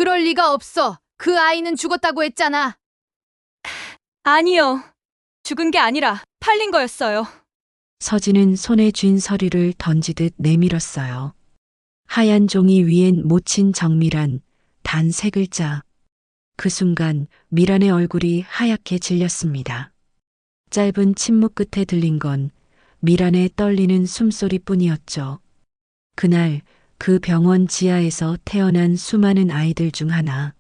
그럴 리가 없어. 그 아이는 죽었다고 했잖아. 아니요. 죽은 게 아니라 팔린 거였어요. 서진은 손에 쥔 서류를 던지듯 내밀었어요. 하얀 종이 위엔 모친 정밀한 단 3글자. 그 순간 미란의 얼굴이 하얗게 질렸습니다. 짧은 침묵 끝에 들린 건 미란의 떨리는 숨소리뿐이었죠. 그날 그 병원 지하에서 태어난 수많은 아이들 중 하나.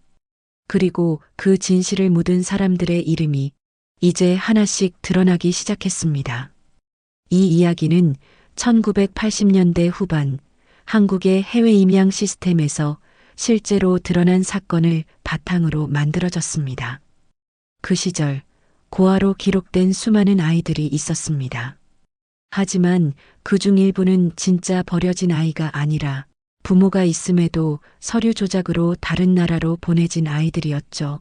그리고 그 진실을 묻은 사람들의 이름이 이제 하나씩 드러나기 시작했습니다. 이 이야기는 1980년대 후반 한국의 해외 임양 시스템에서 실제로 드러난 사건을 바탕으로 만들어졌습니다. 그 시절 고아로 기록된 수많은 아이들이 있었습니다. 하지만 그중 일부는 진짜 버려진 아이가 아니라 부모가 있음에도 서류 조작으로 다른 나라로 보내진 아이들이었죠.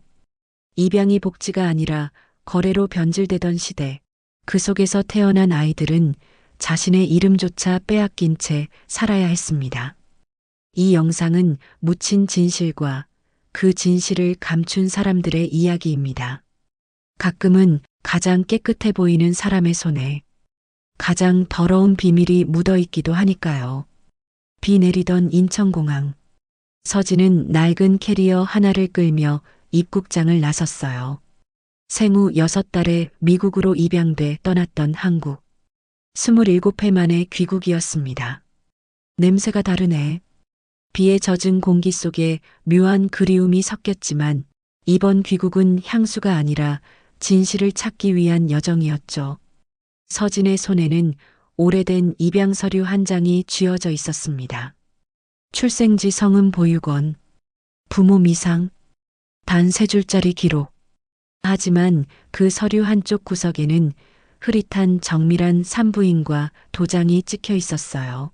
입양이 복지가 아니라 거래로 변질되던 시대, 그 속에서 태어난 아이들은 자신의 이름조차 빼앗긴 채 살아야 했습니다. 이 영상은 묻힌 진실과 그 진실을 감춘 사람들의 이야기입니다. 가끔은 가장 깨끗해 보이는 사람의 손에 가장 더러운 비밀이 묻어 있기도 하니까요. 비 내리던 인천공항. 서진은 낡은 캐리어 하나를 끌며 입국장을 나섰어요. 생후 6달에 미국으로 입양돼 떠났던 한국. 27회 만의 귀국이었습니다. 냄새가 다르네. 비에 젖은 공기 속에 묘한 그리움이 섞였지만 이번 귀국은 향수가 아니라 진실을 찾기 위한 여정이었죠. 서진의 손에는 오래된 입양 서류 한 장이 쥐어져 있었습니다. 출생지 성음 보육원, 부모 미상, 단 3줄짜리 기록. 하지만 그 서류 한쪽 구석에는 흐릿한 정밀한 산부인과 도장이 찍혀 있었어요.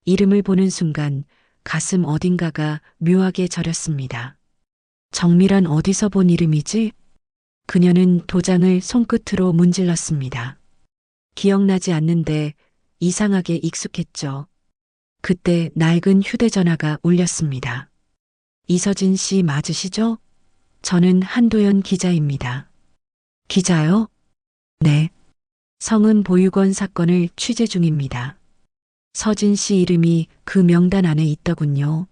이름을 보는 순간 가슴 어딘가가 묘하게 저렸습니다. 정밀한 어디서 본 이름이지? 그녀는 도장을 손끝으로 문질렀습니다. 기억나지 않는데 이상하게 익숙했죠. 그때 낡은 휴대전화가 울렸습니다. 이서진 씨 맞으시죠? 저는 한도연 기자입니다. 기자요? 네. 성은 보육원 사건을 취재 중입니다. 서진 씨 이름이 그 명단 안에 있더군요.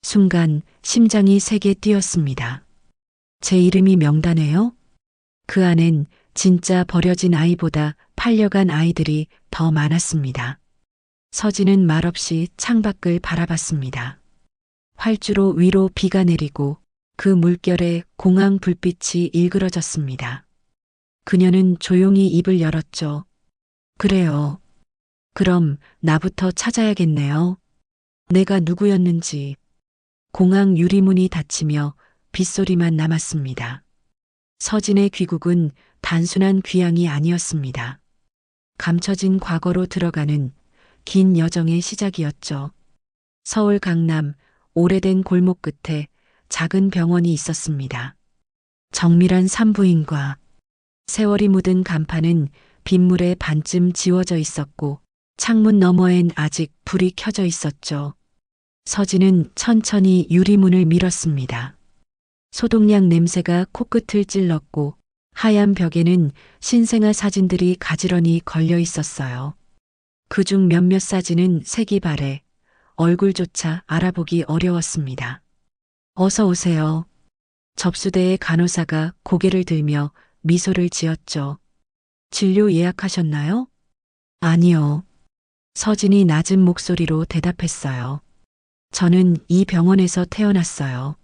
순간 심장이 세게 뛰었습니다. 제 이름이 명단에요? 그 안엔 진짜 버려진 아이보다 팔려간 아이들이 더 많았습니다. 서진은 말없이 창밖을 바라봤습니다. 활주로 위로 비가 내리고 그 물결에 공항 불빛이 일그러졌습니다. 그녀는 조용히 입을 열었죠. 그래요. 그럼 나부터 찾아야겠네요. 내가 누구였는지. 공항 유리문이 닫히며 빗소리만 남았습니다. 서진의 귀국은 단순한 귀향이 아니었습니다. 감춰진 과거로 들어가는 긴 여정의 시작이었죠. 서울 강남 오래된 골목 끝에 작은 병원이 있었습니다. 정밀한 산부인과 세월이 묻은 간판은 빗물에 반쯤 지워져 있었고 창문 너머엔 아직 불이 켜져 있었죠. 서진은 천천히 유리문을 밀었습니다. 소독약 냄새가 코끝을 찔렀고 하얀 벽에는 신생아 사진들이 가지런히 걸려 있었어요. 그중 몇몇 사진은 색이 바래 얼굴조차 알아보기 어려웠습니다. 어서 오세요. 접수대의 간호사가 고개를 들며 미소를 지었죠. 진료 예약하셨나요? 아니요. 서진이 낮은 목소리로 대답했어요. 저는 이 병원에서 태어났어요.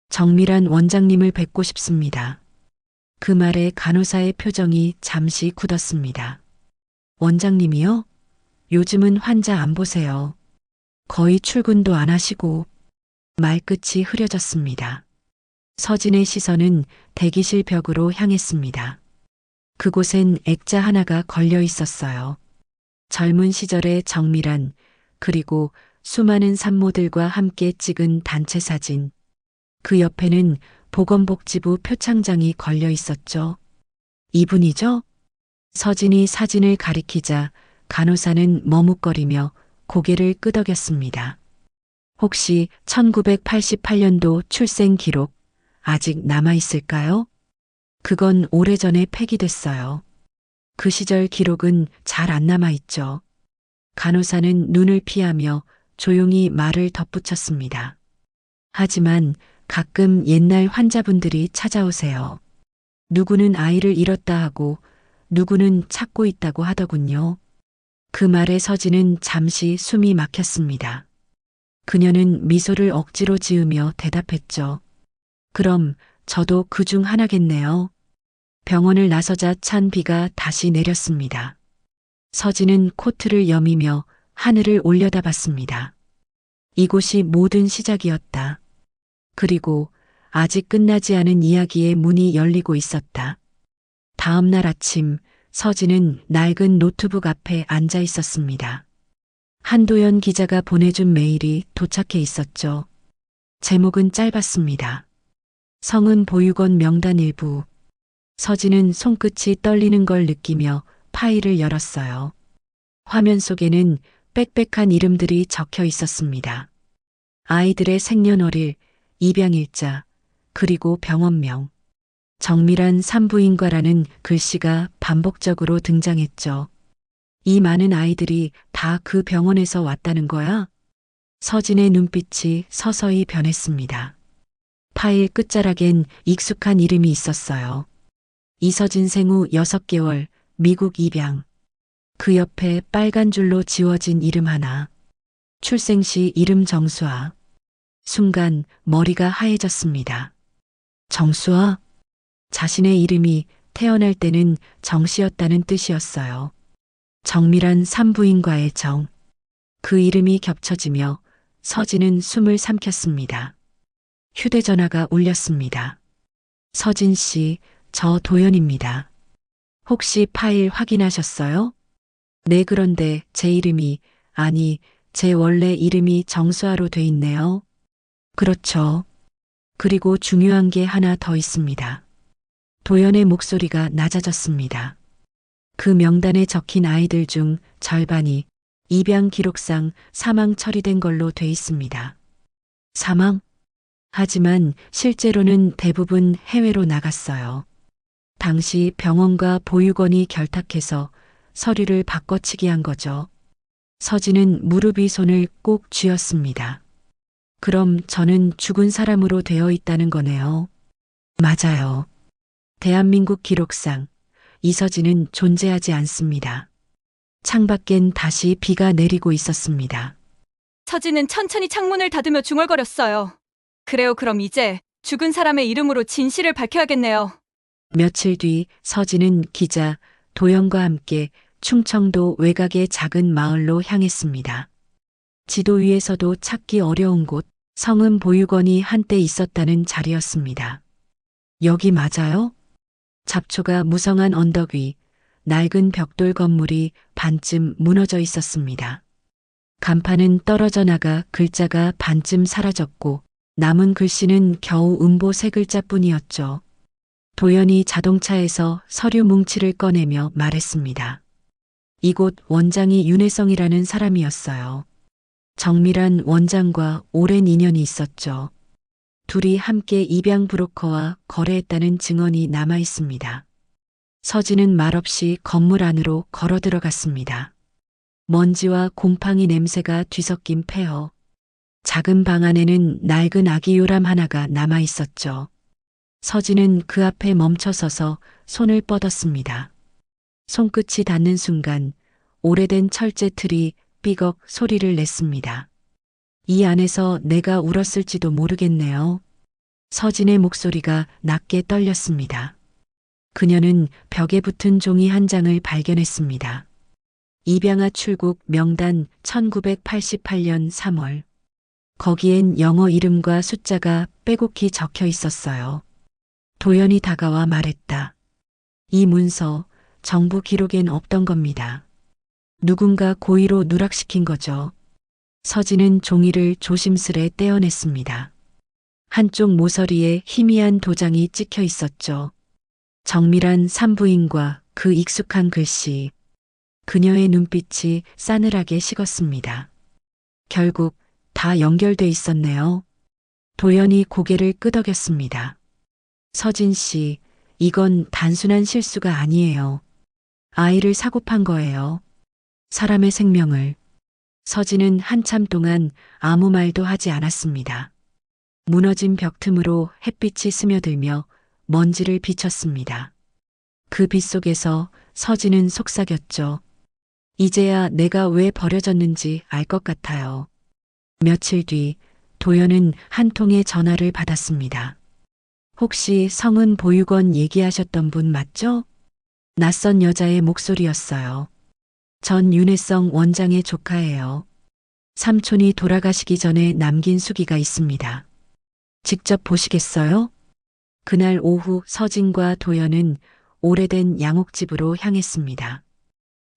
정밀한 원장님을 뵙고 싶습니다. 그 말에 간호사의 표정이 잠시 굳었습니다. 원장님이요? 요즘은 환자 안 보세요. 거의 출근도 안 하시고. 말끝이 흐려졌습니다. 서진의 시선은 대기실 벽으로 향했습니다. 그곳엔 액자 하나가 걸려 있었어요. 젊은 시절의 정밀한 그리고 수많은 산모들과 함께 찍은 단체 사진. 그 옆에는 보건복지부 표창장이 걸려 있었죠. 이분이죠? 서진이 사진을 가리키자 간호사는 머뭇거리며 고개를 끄덕였습니다. 혹시 1988년도 출생 기록 아직 남아 있을까요? 그건 오래전에 폐기됐어요. 그 시절 기록은 잘 안 남아 있죠. 간호사는 눈을 피하며 조용히 말을 덧붙였습니다. 하지만 가끔 옛날 환자분들이 찾아오세요. 누구는 아이를 잃었다 하고 누구는 찾고 있다고 하더군요. 그 말에 서진은 잠시 숨이 막혔습니다. 그녀는 미소를 억지로 지으며 대답했죠. 그럼 저도 그 중 하나겠네요. 병원을 나서자 찬 비가 다시 내렸습니다. 서진은 코트를 여미며 하늘을 올려다봤습니다. 이곳이 모든 시작이었다. 그리고 아직 끝나지 않은 이야기의 문이 열리고 있었다. 다음 날 아침 서진은 낡은 노트북 앞에 앉아 있었습니다. 한도연 기자가 보내준 메일이 도착해 있었죠. 제목은 짧았습니다. 성은 보육원 명단 일부. 서진은 손끝이 떨리는 걸 느끼며 파일을 열었어요. 화면 속에는 빽빽한 이름들이 적혀 있었습니다. 아이들의 생년월일, 입양일자, 그리고 병원명. 정밀한 산부인과라는 글씨가 반복적으로 등장했죠. 이 많은 아이들이 다 그 병원에서 왔다는 거야? 서진의 눈빛이 서서히 변했습니다. 파일 끝자락엔 익숙한 이름이 있었어요. 이서진 생후 6개월, 미국 입양. 그 옆에 빨간 줄로 지워진 이름 하나. 출생 시 이름 정수아. 순간 머리가 하얘졌습니다. 정수아? 자신의 이름이 태어날 때는 정씨였다는 뜻이었어요. 정밀한 산부인과의 정. 그 이름이 겹쳐지며 서진은 숨을 삼켰습니다. 휴대전화가 울렸습니다. 서진 씨, 저 도연입니다. 혹시 파일 확인하셨어요? 네, 그런데 제 이름이, 아니, 제 원래 이름이 정수아로 돼 있네요. 그렇죠. 그리고 중요한 게 하나 더 있습니다. 도연의 목소리가 낮아졌습니다. 그 명단에 적힌 아이들 중 절반이 입양 기록상 사망 처리된 걸로 돼 있습니다. 사망? 하지만 실제로는 대부분 해외로 나갔어요. 당시 병원과 보육원이 결탁해서 서류를 바꿔치기 한 거죠. 서진은 무릎 위 손을 꼭 쥐었습니다. 그럼 저는 죽은 사람으로 되어 있다는 거네요. 맞아요. 대한민국 기록상 이서진은 존재하지 않습니다. 창밖엔 다시 비가 내리고 있었습니다. 서진은 천천히 창문을 닫으며 중얼거렸어요. 그래요, 그럼 이제 죽은 사람의 이름으로 진실을 밝혀야겠네요. 며칠 뒤 서진은 기자 도연과 함께 충청도 외곽의 작은 마을로 향했습니다. 지도 위에서도 찾기 어려운 곳, 성은 보육원이 한때 있었다는 자리였습니다. 여기 맞아요? 잡초가 무성한 언덕 위, 낡은 벽돌 건물이 반쯤 무너져 있었습니다. 간판은 떨어져 나가 글자가 반쯤 사라졌고 남은 글씨는 겨우 음보 3글자뿐이었죠. 도연이 자동차에서 서류 뭉치를 꺼내며 말했습니다. 이곳 원장이 윤혜성이라는 사람이었어요. 정밀한 원장과 오랜 인연이 있었죠. 둘이 함께 입양 브로커와 거래했다는 증언이 남아 있습니다. 서진은 말없이 건물 안으로 걸어 들어갔습니다. 먼지와 곰팡이 냄새가 뒤섞인 폐허. 작은 방 안에는 낡은 아기 요람 하나가 남아 있었죠. 서진은 그 앞에 멈춰서서 손을 뻗었습니다. 손끝이 닿는 순간 오래된 철제 틀이 삐걱 소리를 냈습니다. 이 안에서 내가 울었을지도 모르겠네요. 서진의 목소리가 낮게 떨렸습니다. 그녀는 벽에 붙은 종이 한 장을 발견했습니다. 입양아 출국 명단 1988년 3월. 거기엔 영어 이름과 숫자가 빼곡히 적혀 있었어요. 도연이 다가와 말했다. 이 문서 정부 기록엔 없던 겁니다. 누군가 고의로 누락시킨 거죠. 서진은 종이를 조심스레 떼어냈습니다. 한쪽 모서리에 희미한 도장이 찍혀 있었죠. 정밀한 산부인과 그 익숙한 글씨. 그녀의 눈빛이 싸늘하게 식었습니다. 결국 다 연결돼 있었네요. 도연이 고개를 끄덕였습니다. 서진 씨, 이건 단순한 실수가 아니에요. 아이를 사고 판 거예요. 사람의 생명을. 서진은 한참 동안 아무 말도 하지 않았습니다. 무너진 벽 틈으로 햇빛이 스며들며 먼지를 비쳤습니다. 그 빛 속에서 서진은 속삭였죠. 이제야 내가 왜 버려졌는지 알 것 같아요. 며칠 뒤 도연은 한 통의 전화를 받았습니다. 혹시 성은 보육원 얘기하셨던 분 맞죠? 낯선 여자의 목소리였어요. 전 윤혜성 원장의 조카예요. 삼촌이 돌아가시기 전에 남긴 수기가 있습니다. 직접 보시겠어요? 그날 오후 서진과 도연은 오래된 양옥집으로 향했습니다.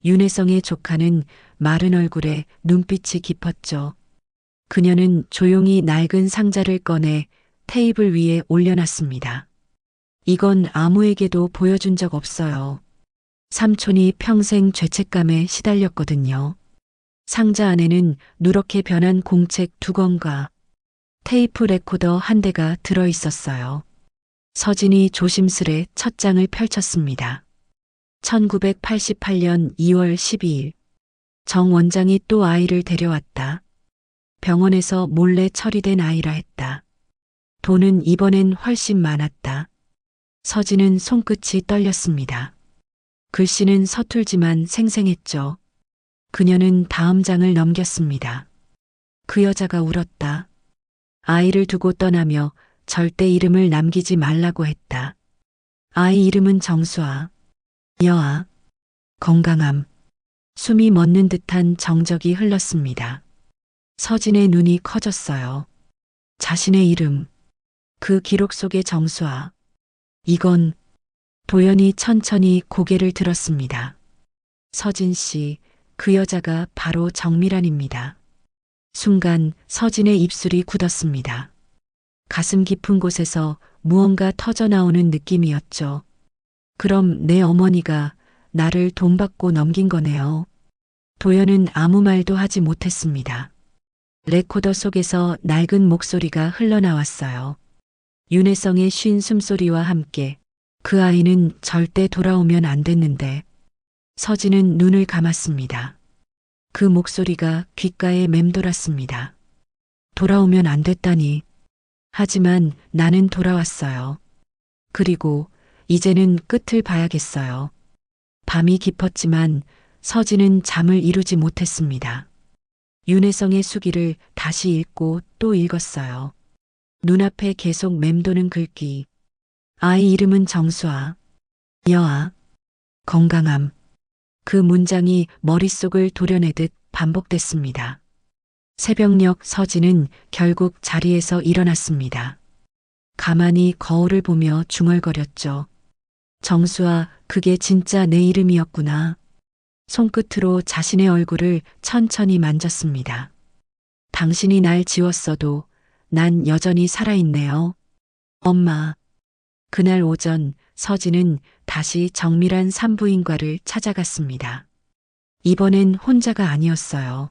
윤혜성의 조카는 마른 얼굴에 눈빛이 깊었죠. 그녀는 조용히 낡은 상자를 꺼내 테이블 위에 올려놨습니다. 이건 아무에게도 보여준 적 없어요. 삼촌이 평생 죄책감에 시달렸거든요. 상자 안에는 누렇게 변한 공책 2권과 테이프 레코더 1대가 들어 있었어요. 서진이 조심스레 첫 장을 펼쳤습니다. 1988년 2월 12일. 정 원장이 또 아이를 데려왔다. 병원에서 몰래 처리된 아이라 했다. 돈은 이번엔 훨씬 많았다. 서진은 손끝이 떨렸습니다. 글씨는 서툴지만 생생했죠. 그녀는 다음 장을 넘겼습니다. 그 여자가 울었다. 아이를 두고 떠나며 절대 이름을 남기지 말라고 했다. 아이 이름은 정수아. 여아. 건강함. 숨이 멎는 듯한 정적이 흘렀습니다. 서진의 눈이 커졌어요. 자신의 이름. 그 기록 속의 정수아. 이건 도연이 천천히 고개를 들었습니다. 서진 씨, 그 여자가 바로 정미란입니다. 순간 서진의 입술이 굳었습니다. 가슴 깊은 곳에서 무언가 터져나오는 느낌이었죠. 그럼 내 어머니가 나를 돈 받고 넘긴 거네요. 도연은 아무 말도 하지 못했습니다. 레코더 속에서 낡은 목소리가 흘러나왔어요. 윤혜성의 쉰 숨소리와 함께 그 아이는 절대 돌아오면 안 됐는데. 서진은 눈을 감았습니다. 그 목소리가 귓가에 맴돌았습니다. 돌아오면 안 됐다니. 하지만 나는 돌아왔어요. 그리고 이제는 끝을 봐야겠어요. 밤이 깊었지만 서진은 잠을 이루지 못했습니다. 윤혜성의 수기를 다시 읽고 또 읽었어요. 눈앞에 계속 맴도는 글귀. 아이 이름은 정수아. 여아. 건강함. 그 문장이 머릿속을 도려내듯 반복됐습니다. 새벽녘 서진은 결국 자리에서 일어났습니다. 가만히 거울을 보며 중얼거렸죠. 정수아, 그게 진짜 내 이름이었구나. 손끝으로 자신의 얼굴을 천천히 만졌습니다. 당신이 날 지웠어도 난 여전히 살아있네요. 엄마. 그날 오전 서진은 다시 정밀한 산부인과를 찾아갔습니다. 이번엔 혼자가 아니었어요.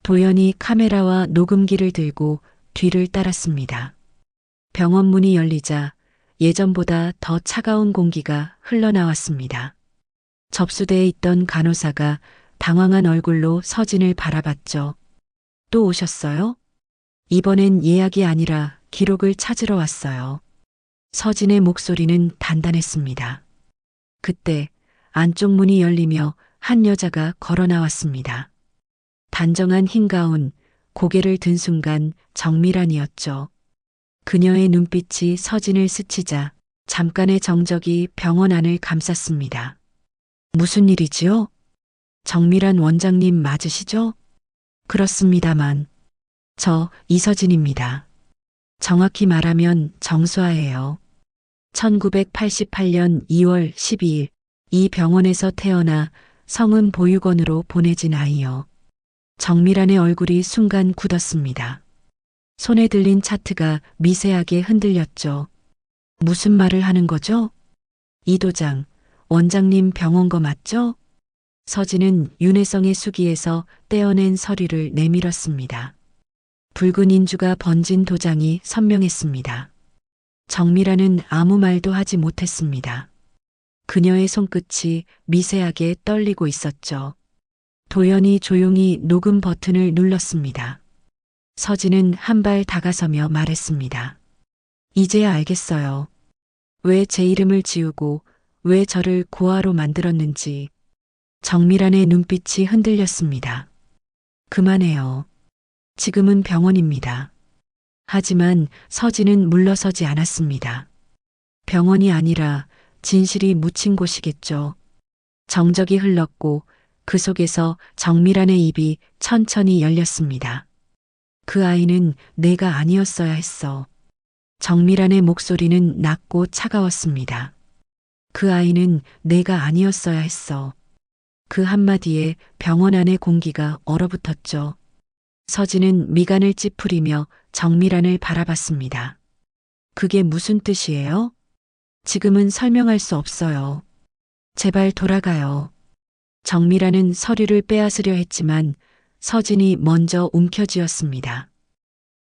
도연이 카메라와 녹음기를 들고 뒤를 따랐습니다. 병원 문이 열리자 예전보다 더 차가운 공기가 흘러나왔습니다. 접수대에 있던 간호사가 당황한 얼굴로 서진을 바라봤죠. 또 오셨어요? 이번엔 예약이 아니라 기록을 찾으러 왔어요. 서진의 목소리는 단단했습니다. 그때 안쪽 문이 열리며 한 여자가 걸어 나왔습니다. 단정한 흰 가운, 고개를 든 순간 정밀한이었죠. 그녀의 눈빛이 서진을 스치자 잠깐의 정적이 병원 안을 감쌌습니다. 무슨 일이지요? 정밀한 원장님 맞으시죠? 그렇습니다만. 저 이서진입니다. 정확히 말하면 정수아예요. 1988년 2월 12일 이 병원에서 태어나 성은 보육원으로 보내진 아이요. 정밀한의 얼굴이 순간 굳었습니다. 손에 들린 차트가 미세하게 흔들렸죠. 무슨 말을 하는 거죠? 이 도장, 원장님 병원 거 맞죠? 서진은 윤혜성의 수기에서 떼어낸 서류를 내밀었습니다. 붉은 인주가 번진 도장이 선명했습니다. 정미라는 아무 말도 하지 못했습니다. 그녀의 손끝이 미세하게 떨리고 있었죠. 도연이 조용히 녹음 버튼을 눌렀습니다. 서진은 한 발 다가서며 말했습니다. 이제야 알겠어요. 왜 제 이름을 지우고 왜 저를 고아로 만들었는지. 정미란의 눈빛이 흔들렸습니다. 그만해요. 지금은 병원입니다. 하지만 서진은 물러서지 않았습니다. 병원이 아니라 진실이 묻힌 곳이겠죠. 정적이 흘렀고 그 속에서 정미란의 입이 천천히 열렸습니다. 그 아이는 내가 아니었어야 했어. 정미란의 목소리는 낮고 차가웠습니다. 그 아이는 내가 아니었어야 했어. 그 한마디에 병원 안의 공기가 얼어붙었죠. 서진은 미간을 찌푸리며 정미란을 바라봤습니다. 그게 무슨 뜻이에요? 지금은 설명할 수 없어요. 제발 돌아가요. 정미란은 서류를 빼앗으려 했지만 서진이 먼저 움켜쥐었습니다.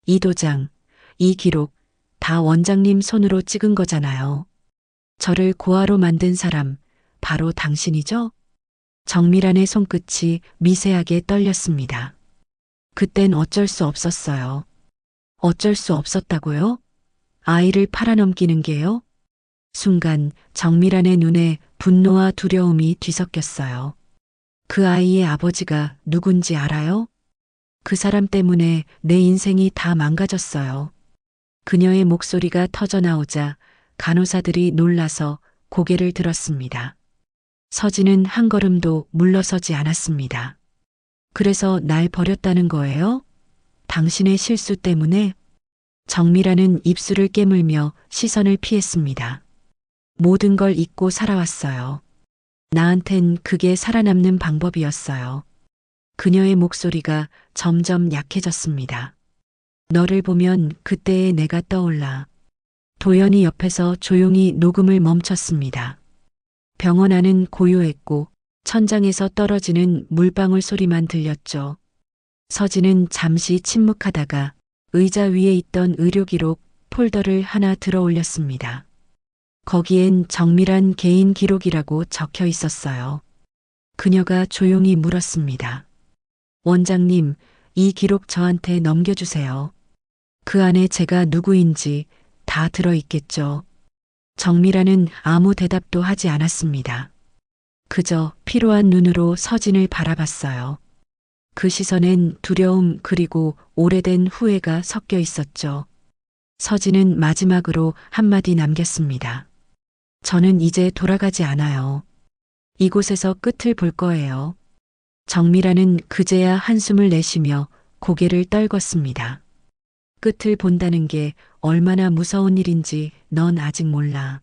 이 도장, 이 기록 다 원장님 손으로 찍은 거잖아요. 저를 고아로 만든 사람 바로 당신이죠? 정미란의 손끝이 미세하게 떨렸습니다. 그땐 어쩔 수 없었어요. 어쩔 수 없었다고요? 아이를 팔아넘기는 게요? 순간 정미란의 눈에 분노와 두려움이 뒤섞였어요. 그 아이의 아버지가 누군지 알아요? 그 사람 때문에 내 인생이 다 망가졌어요. 그녀의 목소리가 터져나오자 간호사들이 놀라서 고개를 들었습니다. 서진은 한 걸음도 물러서지 않았습니다. 그래서 날 버렸다는 거예요? 당신의 실수 때문에? 정미라는 입술을 깨물며 시선을 피했습니다. 모든 걸 잊고 살아왔어요. 나한텐 그게 살아남는 방법이었어요. 그녀의 목소리가 점점 약해졌습니다. 너를 보면 그때의 내가 떠올라. 도연이 옆에서 조용히 녹음을 멈췄습니다. 병원 안은 고요했고 천장에서 떨어지는 물방울 소리만 들렸죠. 서진은 잠시 침묵하다가 의자 위에 있던 의료기록 폴더를 하나 들어 올렸습니다. 거기엔 정밀한 개인 기록이라고 적혀 있었어요. 그녀가 조용히 물었습니다. 원장님, 이 기록 저한테 넘겨주세요. 그 안에 제가 누구인지 다 들어있겠죠. 정미라는 아무 대답도 하지 않았습니다. 그저 피로한 눈으로 서진을 바라봤어요. 그 시선엔 두려움 그리고 오래된 후회가 섞여 있었죠. 서진은 마지막으로 한마디 남겼습니다. 저는 이제 돌아가지 않아요. 이곳에서 끝을 볼 거예요. 정미라는 그제야 한숨을 내쉬며 고개를 떨궜습니다. 끝을 본다는 게 얼마나 무서운 일인지 넌 아직 몰라.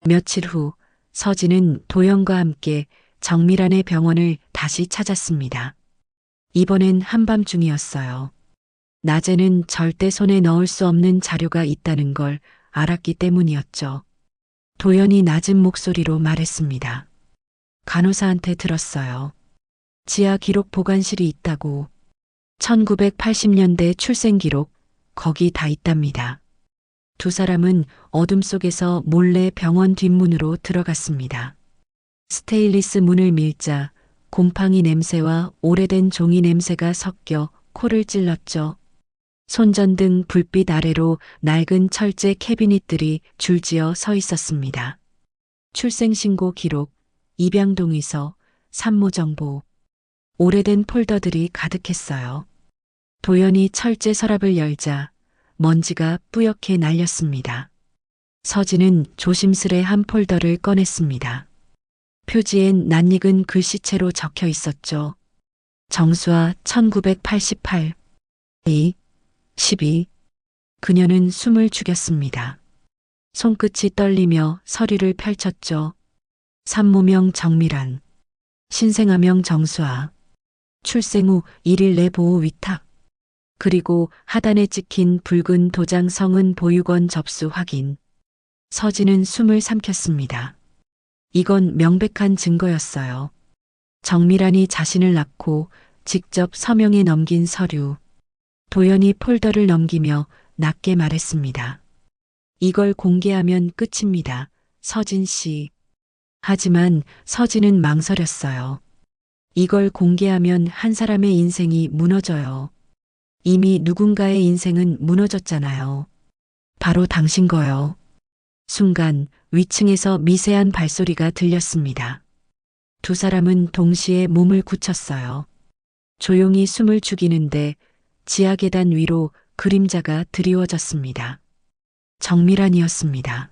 며칠 후 서진은 도연과 함께 정미란의 병원을 다시 찾았습니다. 이번엔 한밤중이었어요. 낮에는 절대 손에 넣을 수 없는 자료가 있다는 걸 알았기 때문이었죠. 도연이 낮은 목소리로 말했습니다. 간호사한테 들었어요. 지하 기록 보관실이 있다고. 1980년대 출생 기록 거기 다 있답니다. 두 사람은 어둠 속에서 몰래 병원 뒷문으로 들어갔습니다. 스테인리스 문을 밀자 곰팡이 냄새와 오래된 종이 냄새가 섞여 코를 찔렀죠. 손전등 불빛 아래로 낡은 철제 캐비닛들이 줄지어 서 있었습니다. 출생신고 기록, 입양동의서, 산모정보, 오래된 폴더들이 가득했어요. 도연이 철제 서랍을 열자 먼지가 뿌옇게 날렸습니다. 서진은 조심스레 한 폴더를 꺼냈습니다. 표지엔 낯익은 글씨체로 적혀 있었죠. 정수아 1988 2 12 그녀는 숨을 죽였습니다. 손끝이 떨리며 서류를 펼쳤죠. 산모명 정미란, 신생아명 정수아, 출생 후 1일 내 보호 위탁, 그리고 하단에 찍힌 붉은 도장 성은 보육원 접수 확인. 서진은 숨을 삼켰습니다. 이건 명백한 증거였어요. 정미란이 자신을 낳고 직접 서명에 넘긴 서류. 도연이 폴더를 넘기며 낮게 말했습니다. 이걸 공개하면 끝입니다. 서진 씨. 하지만 서진은 망설였어요. 이걸 공개하면 한 사람의 인생이 무너져요. 이미 누군가의 인생은 무너졌잖아요. 바로 당신 거요. 순간 위층에서 미세한 발소리가 들렸습니다. 두 사람은 동시에 몸을 굳혔어요. 조용히 숨을 죽이는데 지하 계단 위로 그림자가 드리워졌습니다. 정밀한이었습니다.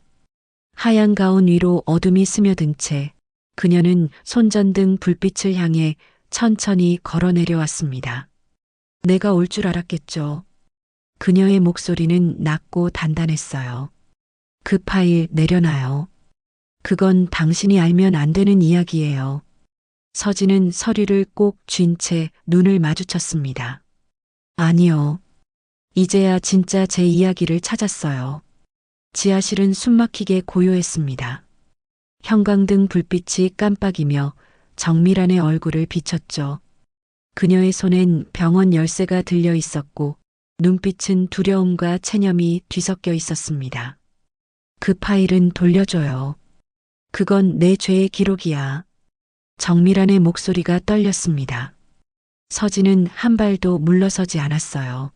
하얀 가운 위로 어둠이 스며든 채 그녀는 손전등 불빛을 향해 천천히 걸어 내려왔습니다. 내가 올 줄 알았겠죠. 그녀의 목소리는 낮고 단단했어요. 그 파일 내려놔요. 그건 당신이 알면 안 되는 이야기예요. 서진은 서류를 꼭 쥔 채 눈을 마주쳤습니다. 아니요. 이제야 진짜 제 이야기를 찾았어요. 지하실은 숨막히게 고요했습니다. 형광등 불빛이 깜빡이며 정밀한의 얼굴을 비췄죠. 그녀의 손엔 병원 열쇠가 들려 있었고 눈빛은 두려움과 체념이 뒤섞여 있었습니다. 그 파일은 돌려줘요. 그건 내 죄의 기록이야. 정밀한의 목소리가 떨렸습니다. 서진은 한 발도 물러서지 않았어요.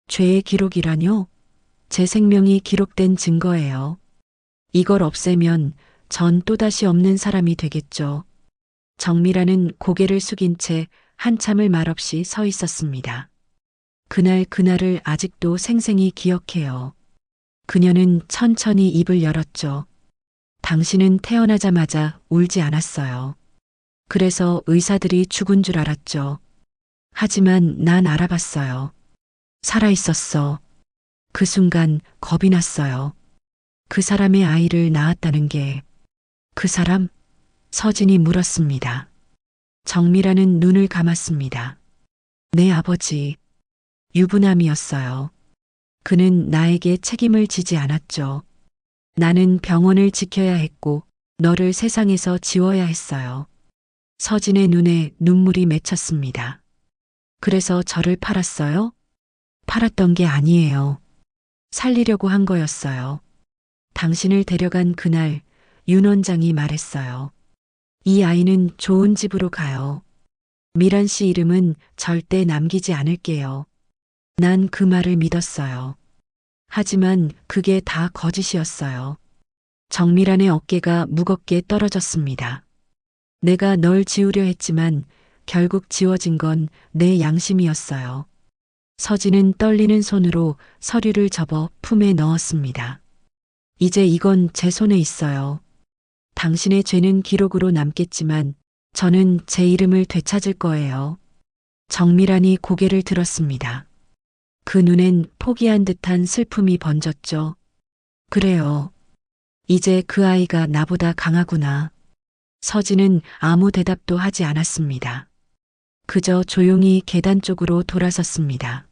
죄의 기록이라뇨? 제 생명이 기록된 증거예요. 이걸 없애면 전 또다시 없는 사람이 되겠죠. 정밀한은 고개를 숙인 채 한참을 말없이 서 있었습니다. 그날을 아직도 생생히 기억해요. 그녀는 천천히 입을 열었죠. 당신은 태어나자마자 울지 않았어요. 그래서 의사들이 죽은 줄 알았죠. 하지만 난 알아봤어요. 살아있었어. 그 순간 겁이 났어요. 그 사람의 아이를 낳았다는 게. 그 사람? 서진이 물었습니다. 정밀한은 눈을 감았습니다. 내 아버지. 유부남이었어요. 그는 나에게 책임을 지지 않았죠. 나는 병원을 지켜야 했고 너를 세상에서 지워야 했어요. 서진의 눈에 눈물이 맺혔습니다. 그래서 저를 팔았어요? 팔았던 게 아니에요. 살리려고 한 거였어요. 당신을 데려간 그날 윤 원장이 말했어요. 이 아이는 좋은 집으로 가요. 미란 씨 이름은 절대 남기지 않을게요. 난 그 말을 믿었어요. 하지만 그게 다 거짓이었어요. 정밀한의 어깨가 무겁게 떨어졌습니다. 내가 널 지우려 했지만 결국 지워진 건 내 양심이었어요. 서진은 떨리는 손으로 서류를 접어 품에 넣었습니다. 이제 이건 제 손에 있어요. 당신의 죄는 기록으로 남겠지만 저는 제 이름을 되찾을 거예요. 정밀한이 고개를 들었습니다. 그 눈엔 포기한 듯한 슬픔이 번졌죠. 그래요. 이제 그 아이가 나보다 강하구나. 서진은 아무 대답도 하지 않았습니다. 그저 조용히 계단 쪽으로 돌아섰습니다.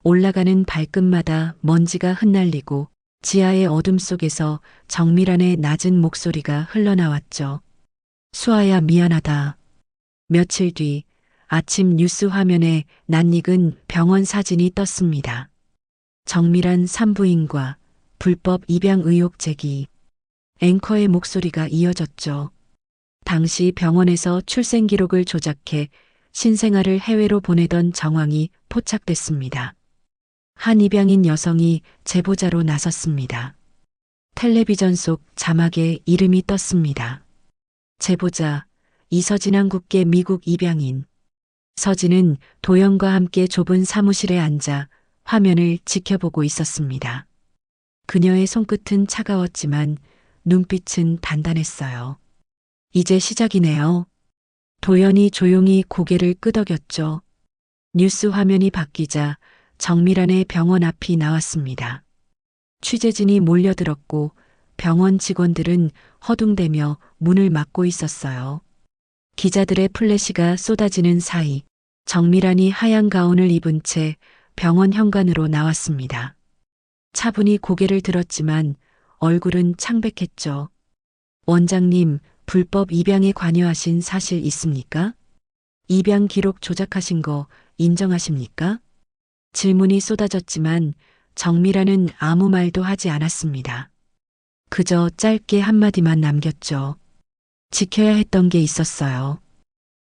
올라가는 발끝마다 먼지가 흩날리고 지하의 어둠 속에서 정밀한의 낮은 목소리가 흘러나왔죠. 수아야 미안하다. 며칠 뒤 아침 뉴스 화면에 낯익은 병원 사진이 떴습니다. 정밀한 산부인과 불법 입양 의혹 제기. 앵커의 목소리가 이어졌죠. 당시 병원에서 출생 기록을 조작해 신생아를 해외로 보내던 정황이 포착됐습니다. 한 입양인 여성이 제보자로 나섰습니다. 텔레비전 속 자막에 이름이 떴습니다. 제보자 이서진 한국계 미국 입양인. 서진은 도연과 함께 좁은 사무실에 앉아 화면을 지켜보고 있었습니다. 그녀의 손끝은 차가웠지만 눈빛은 단단했어요. 이제 시작이네요. 도연이 조용히 고개를 끄덕였죠. 뉴스 화면이 바뀌자 정밀한의 병원 앞이 나왔습니다. 취재진이 몰려들었고 병원 직원들은 허둥대며 문을 막고 있었어요. 기자들의 플래시가 쏟아지는 사이 정밀한이 하얀 가운을 입은 채 병원 현관으로 나왔습니다. 차분히 고개를 들었지만 얼굴은 창백했죠. 원장님, 불법 입양에 관여하신 사실 있습니까? 입양 기록 조작하신 거 인정하십니까? 질문이 쏟아졌지만 정미라는 아무 말도 하지 않았습니다. 그저 짧게 한마디만 남겼죠. 지켜야 했던 게 있었어요.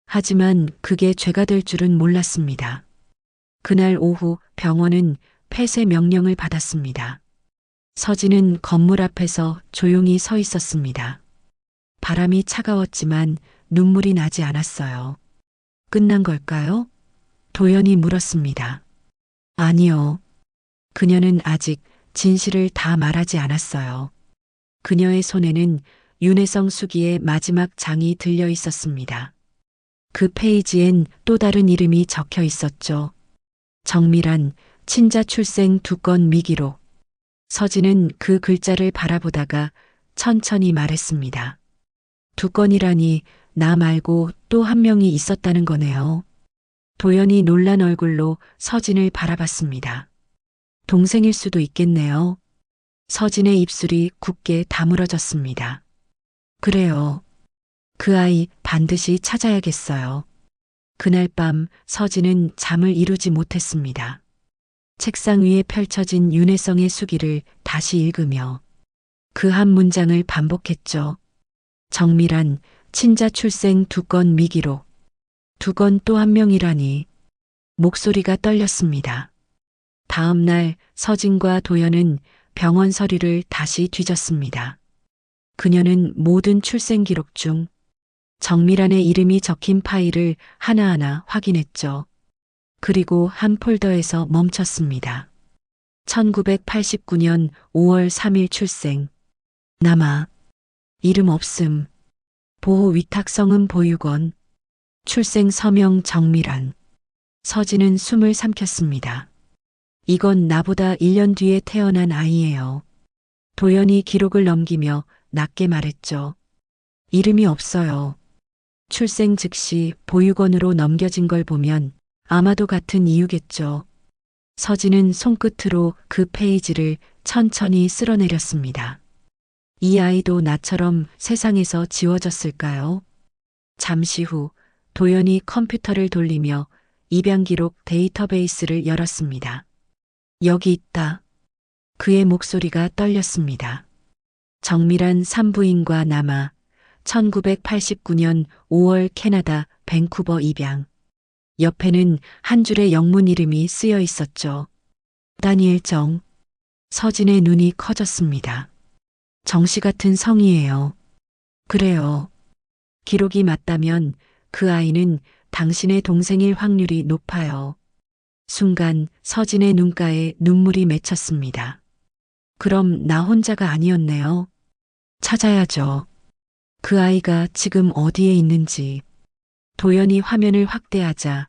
하지만 그게 죄가 될 줄은 몰랐습니다. 그날 오후 병원은 폐쇄 명령을 받았습니다. 서진은 건물 앞에서 조용히 서 있었습니다. 바람이 차가웠지만 눈물이 나지 않았어요. 끝난 걸까요? 도연이 물었습니다. 아니요. 그녀는 아직 진실을 다 말하지 않았어요. 그녀의 손에는 윤혜성 수기의 마지막 장이 들려 있었습니다. 그 페이지엔 또 다른 이름이 적혀 있었죠. 정밀한 친자 출생 2건 미기록. 서진은 그 글자를 바라보다가 천천히 말했습니다. 2건이라니 나 말고 또 한 명이 있었다는 거네요. 도연이 놀란 얼굴로 서진을 바라봤습니다. 동생일 수도 있겠네요. 서진의 입술이 굳게 다물어졌습니다. 그래요. 그 아이 반드시 찾아야겠어요. 그날 밤 서진은 잠을 이루지 못했습니다. 책상 위에 펼쳐진 윤혜성의 수기를 다시 읽으며 그 한 문장을 반복했죠. 정밀한 친자 출생 2건 미기록. 2건 또 한 명이라니. 목소리가 떨렸습니다. 다음 날 서진과 도연은 병원 서류를 다시 뒤졌습니다. 그녀는 모든 출생 기록 중 정밀한의 이름이 적힌 파일을 하나하나 확인했죠. 그리고 한 폴더에서 멈췄습니다. 1989년 5월 3일 출생. 남아. 이름 없음. 보호 위탁 성은 보육원. 출생 서명 정밀한. 서진은 숨을 삼켰습니다. 이건 나보다 1년 뒤에 태어난 아이예요. 도연이 기록을 넘기며 낮게 말했죠. 이름이 없어요. 출생 즉시 보육원으로 넘겨진 걸 보면 아마도 같은 이유겠죠. 서진은 손끝으로 그 페이지를 천천히 쓸어내렸습니다. 이 아이도 나처럼 세상에서 지워졌을까요? 잠시 후 도연이 컴퓨터를 돌리며 입양 기록 데이터베이스를 열었습니다. 여기 있다. 그의 목소리가 떨렸습니다. 정밀한 산부인과 남아 1989년 5월 캐나다 밴쿠버 입양. 옆에는 한 줄의 영문 이름이 쓰여 있었죠. 다니엘 정. 서진의 눈이 커졌습니다. 정씨 같은 성이에요. 그래요. 기록이 맞다면 그 아이는 당신의 동생일 확률이 높아요. 순간 서진의 눈가에 눈물이 맺혔습니다. 그럼 나 혼자가 아니었네요. 찾아야죠. 그 아이가 지금 어디에 있는지. 도연이 화면을 확대하자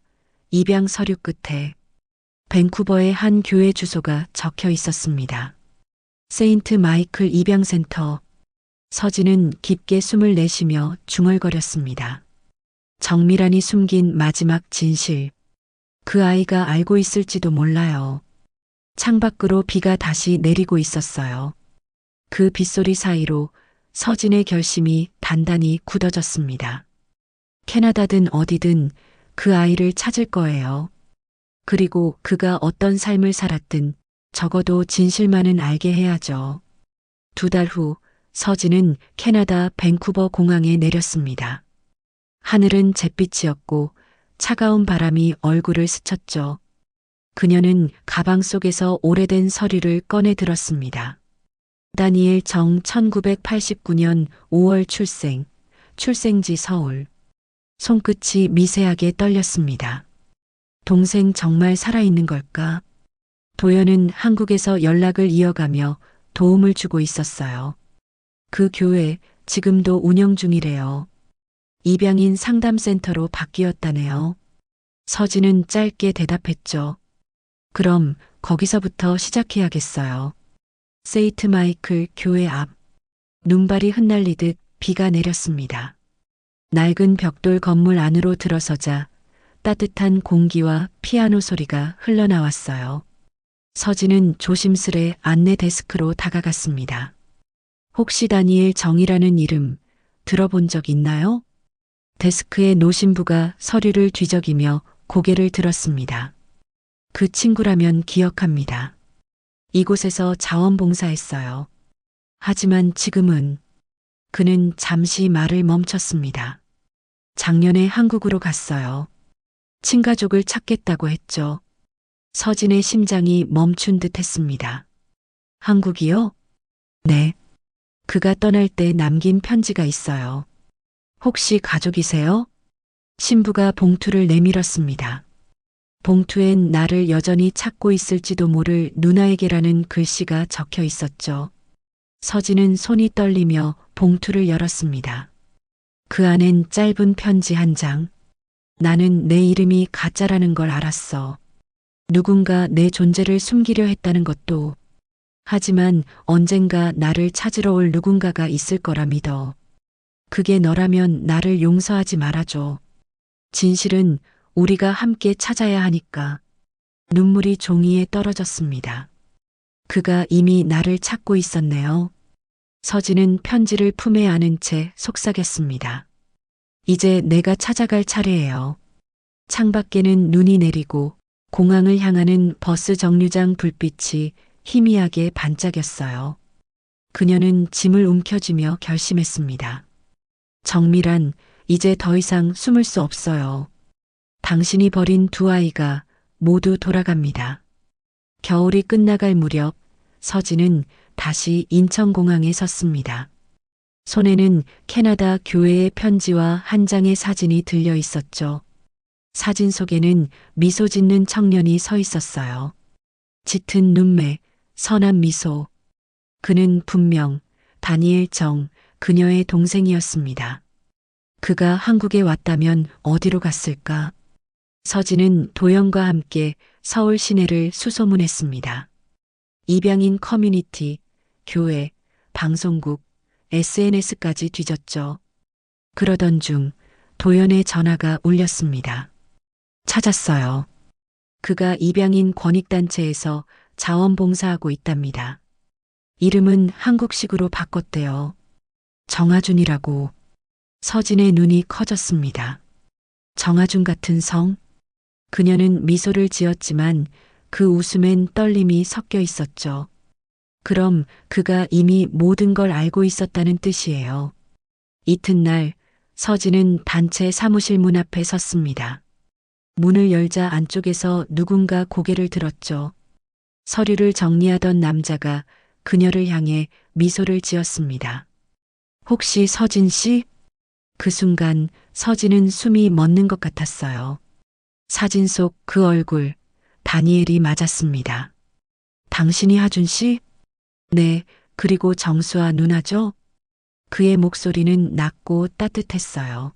입양 서류 끝에 밴쿠버의 한 교회 주소가 적혀 있었습니다. 세인트 마이클 입양센터. 서진은 깊게 숨을 내쉬며 중얼거렸습니다. 정밀한이 숨긴 마지막 진실. 그 아이가 알고 있을지도 몰라요. 창밖으로 비가 다시 내리고 있었어요. 그 빗소리 사이로 서진의 결심이 단단히 굳어졌습니다. 캐나다든 어디든 그 아이를 찾을 거예요. 그리고 그가 어떤 삶을 살았든 적어도 진실만은 알게 해야죠. 2달 후 서진은 캐나다 밴쿠버 공항에 내렸습니다. 하늘은 잿빛이었고 차가운 바람이 얼굴을 스쳤죠. 그녀는 가방 속에서 오래된 서류를 꺼내 들었습니다. 다니엘 정 1989년 5월 출생, 출생지 서울. 손끝이 미세하게 떨렸습니다. 동생 정말 살아있는 걸까? 도연은 한국에서 연락을 이어가며 도움을 주고 있었어요. 그 교회 지금도 운영 중이래요. 입양인 상담센터로 바뀌었다네요. 서진은 짧게 대답했죠. 그럼 거기서부터 시작해야겠어요. 세인트 마이클 교회 앞. 눈발이 흩날리듯 비가 내렸습니다. 낡은 벽돌 건물 안으로 들어서자 따뜻한 공기와 피아노 소리가 흘러나왔어요. 서진은 조심스레 안내 데스크로 다가갔습니다. 혹시 다니엘 정이라는 이름 들어본 적 있나요? 데스크의 노신부가 서류를 뒤적이며 고개를 들었습니다. 그 친구라면 기억합니다. 이곳에서 자원봉사했어요. 하지만 지금은 그는 잠시 말을 멈췄습니다. 작년에 한국으로 갔어요. 친가족을 찾겠다고 했죠. 서진의 심장이 멈춘 듯 했습니다. 한국이요? 네. 그가 떠날 때 남긴 편지가 있어요. 혹시 가족이세요? 신부가 봉투를 내밀었습니다. 봉투엔 나를 여전히 찾고 있을지도 모를 누나에게라는 글씨가 적혀 있었죠. 서진은 손이 떨리며 봉투를 열었습니다. 그 안엔 짧은 편지 한 장. 나는 내 이름이 가짜라는 걸 알았어. 누군가 내 존재를 숨기려 했다는 것도. 하지만 언젠가 나를 찾으러 올 누군가가 있을 거라 믿어. 그게 너라면 나를 용서하지 말아줘. 진실은 우리가 함께 찾아야 하니까. 눈물이 종이에 떨어졌습니다. 그가 이미 나를 찾고 있었네요. 서진은 편지를 품에 안은 채 속삭였습니다. 이제 내가 찾아갈 차례예요. 창밖에는 눈이 내리고 공항을 향하는 버스 정류장 불빛이 희미하게 반짝였어요. 그녀는 짐을 움켜쥐며 결심했습니다. 정밀한, 이제 더 이상 숨을 수 없어요. 당신이 버린 두 아이가 모두 돌아갑니다. 겨울이 끝나갈 무렵 서진은 다시 인천공항에 섰습니다. 손에는 캐나다 교회의 편지와 한 장의 사진이 들려 있었죠. 사진 속에는 미소 짓는 청년이 서 있었어요. 짙은 눈매, 선한 미소. 그는 분명 다니엘 정, 그녀의 동생이었습니다. 그가 한국에 왔다면 어디로 갔을까? 서진은 도연과 함께 서울 시내를 수소문했습니다. 입양인 커뮤니티, 교회, 방송국, SNS까지 뒤졌죠. 그러던 중 도연의 전화가 울렸습니다. 찾았어요. 그가 입양인 권익단체에서 자원봉사하고 있답니다. 이름은 한국식으로 바꿨대요. 정아준이라고. 서진의 눈이 커졌습니다. 정아준 같은 성? 그녀는 미소를 지었지만 그 웃음엔 떨림이 섞여 있었죠. 그럼 그가 이미 모든 걸 알고 있었다는 뜻이에요. 이튿날 서진은 단체 사무실 문 앞에 섰습니다. 문을 열자 안쪽에서 누군가 고개를 들었죠. 서류를 정리하던 남자가 그녀를 향해 미소를 지었습니다. 혹시 서진 씨? 그 순간 서진은 숨이 멎는 것 같았어요. 사진 속 그 얼굴, 다니엘이 맞았습니다. 당신이 하준 씨? 네, 그리고 정수아 누나죠? 그의 목소리는 낮고 따뜻했어요.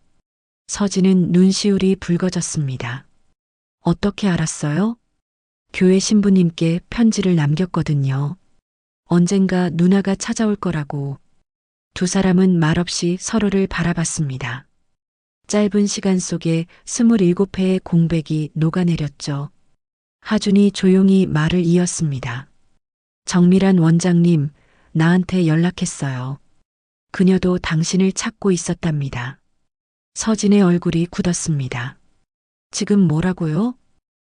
서진은 눈시울이 붉어졌습니다. 어떻게 알았어요? 교회 신부님께 편지를 남겼거든요. 언젠가 누나가 찾아올 거라고. 두 사람은 말없이 서로를 바라봤습니다. 짧은 시간 속에 27회의 공백이 녹아내렸죠. 하준이 조용히 말을 이었습니다. 정밀한 원장님, 나한테 연락했어요. 그녀도 당신을 찾고 있었답니다. 서진의 얼굴이 굳었습니다. 지금 뭐라고요?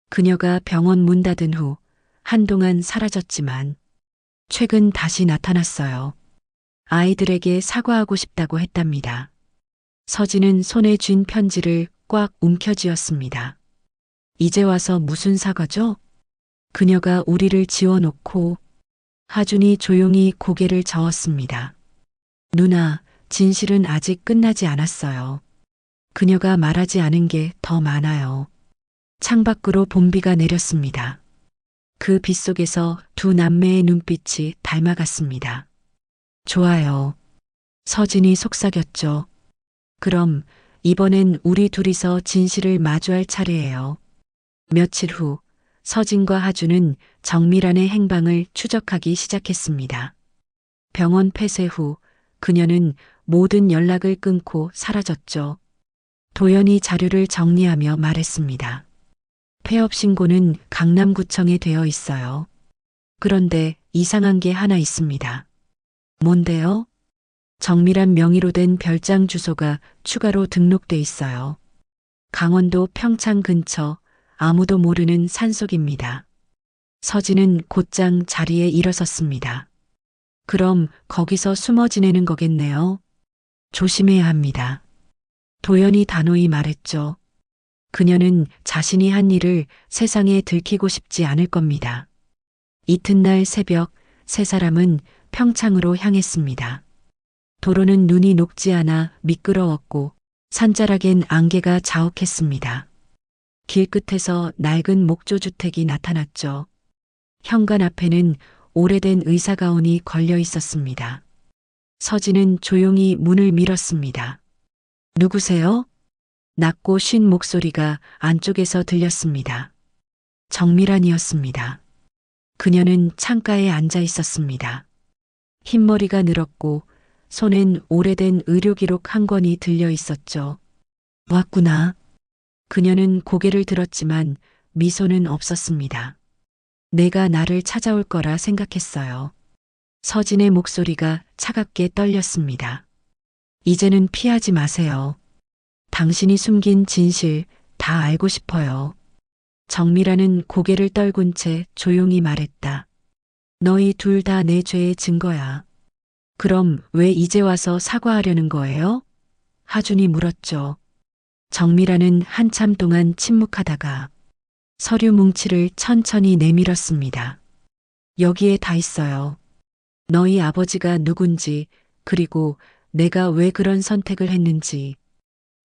그녀가 병원 문 닫은 후 한동안 사라졌지만 최근 다시 나타났어요. 아이들에게 사과하고 싶다고 했답니다. 서진은 손에 쥔 편지를 꽉 움켜쥐었습니다. 이제 와서 무슨 사과죠? 그녀가 우리를 지워놓고. 하준이 조용히 고개를 저었습니다. 누나, 진실은 아직 끝나지 않았어요. 그녀가 말하지 않은 게 더 많아요. 창밖으로 봄비가 내렸습니다. 그 빗속에서 두 남매의 눈빛이 닮아갔습니다. 좋아요. 서진이 속삭였죠. 그럼 이번엔 우리 둘이서 진실을 마주할 차례예요. 며칠 후 서진과 하준은 정밀한의 행방을 추적하기 시작했습니다. 병원 폐쇄 후 그녀는 모든 연락을 끊고 사라졌죠. 도연이 자료를 정리하며 말했습니다. 폐업 신고는 강남구청에 되어 있어요. 그런데 이상한 게 하나 있습니다. 뭔데요? 정밀한 명의로 된 별장 주소가 추가로 등록돼 있어요. 강원도 평창 근처 아무도 모르는 산속입니다. 서진은 곧장 자리에 일어섰습니다. 그럼 거기서 숨어 지내는 거겠네요. 조심해야 합니다. 도연이 단호히 말했죠. 그녀는 자신이 한 일을 세상에 들키고 싶지 않을 겁니다. 이튿날 새벽 세 사람은 평창으로 향했습니다. 도로는 눈이 녹지 않아 미끄러웠고 산자락엔 안개가 자욱했습니다. 길 끝에서 낡은 목조주택이 나타났죠. 현관 앞에는 오래된 의사가운이 걸려 있었습니다. 서진은 조용히 문을 밀었습니다. 누구세요? 낮고 쉰 목소리가 안쪽에서 들렸습니다. 정미란이었습니다. 그녀는 창가에 앉아 있었습니다. 흰머리가 늘었고 손엔 오래된 의료기록 한 권이 들려 있었죠. 왔구나. 그녀는 고개를 들었지만 미소는 없었습니다. 내가 나를 찾아올 거라 생각했어요. 서진의 목소리가 차갑게 떨렸습니다. 이제는 피하지 마세요. 당신이 숨긴 진실 다 알고 싶어요. 정미라는 고개를 떨군 채 조용히 말했다. 너희 둘 다 내 죄의 증거야. 그럼 왜 이제 와서 사과하려는 거예요? 하준이 물었죠. 정미라는 한참 동안 침묵하다가 서류 뭉치를 천천히 내밀었습니다. 여기에 다 있어요. 너희 아버지가 누군지, 그리고 내가 왜 그런 선택을 했는지.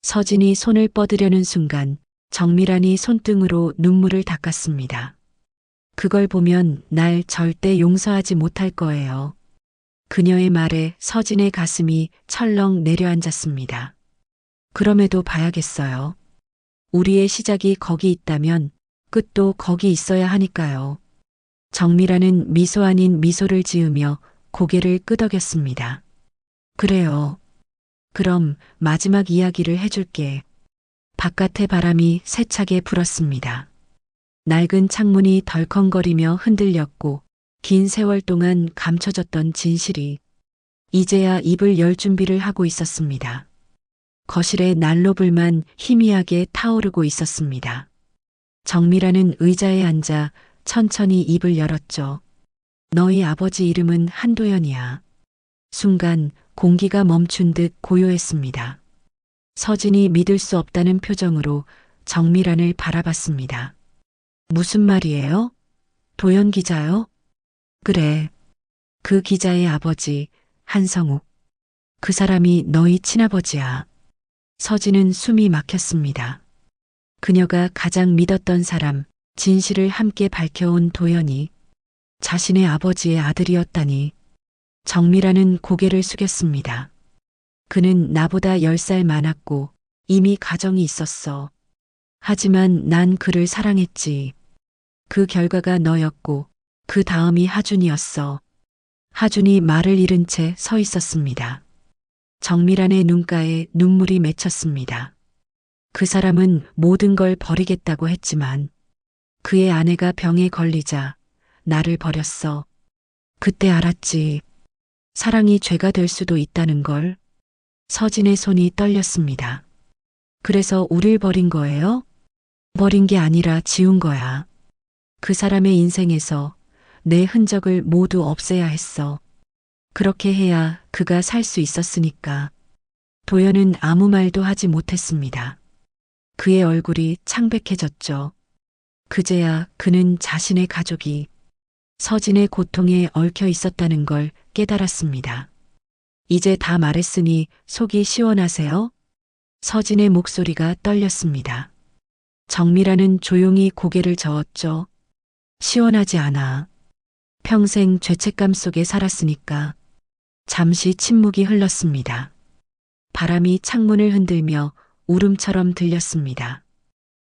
서진이 손을 뻗으려는 순간 정미란이 손등으로 눈물을 닦았습니다. 그걸 보면 날 절대 용서하지 못할 거예요. 그녀의 말에 서진의 가슴이 철렁 내려앉았습니다. 그럼에도 봐야겠어요. 우리의 시작이 거기 있다면 끝도 거기 있어야 하니까요. 정미라는 미소 아닌 미소를 지으며 고개를 끄덕였습니다. 그래요. 그럼 마지막 이야기를 해줄게. 바깥의 바람이 세차게 불었습니다. 낡은 창문이 덜컹거리며 흔들렸고 긴 세월 동안 감춰졌던 진실이 이제야 입을 열 준비를 하고 있었습니다. 거실에 난로불만 희미하게 타오르고 있었습니다. 정미라는 의자에 앉아 천천히 입을 열었죠. 너희 아버지 이름은 한도연이야. 순간 공기가 멈춘 듯 고요했습니다. 서진이 믿을 수 없다는 표정으로 정미란을 바라봤습니다. 무슨 말이에요? 도연 기자요? 그래. 그 기자의 아버지, 한성욱. 그 사람이 너희 친아버지야. 서진은 숨이 막혔습니다. 그녀가 가장 믿었던 사람, 진실을 함께 밝혀온 도연이 자신의 아버지의 아들이었다니. 정미라는 고개를 숙였습니다. 그는 나보다 10살 많았고 이미 가정이 있었어. 하지만 난 그를 사랑했지. 그 결과가 너였고 그 다음이 하준이었어. 하준이 말을 잃은 채 서 있었습니다. 정미란의 눈가에 눈물이 맺혔습니다. 그 사람은 모든 걸 버리겠다고 했지만 그의 아내가 병에 걸리자 나를 버렸어. 그때 알았지. 사랑이 죄가 될 수도 있다는 걸. 서진의 손이 떨렸습니다. 그래서 우릴 버린 거예요? 버린 게 아니라 지운 거야. 그 사람의 인생에서 내 흔적을 모두 없애야 했어. 그렇게 해야 그가 살 수 있었으니까. 도연은 아무 말도 하지 못했습니다. 그의 얼굴이 창백해졌죠. 그제야 그는 자신의 가족이 서진의 고통에 얽혀 있었다는 걸 깨달았습니다. 이제 다 말했으니 속이 시원하세요? 서진의 목소리가 떨렸습니다. 정미라는 조용히 고개를 저었죠. 시원하지 않아. 평생 죄책감 속에 살았으니까. 잠시 침묵이 흘렀습니다. 바람이 창문을 흔들며 울음처럼 들렸습니다.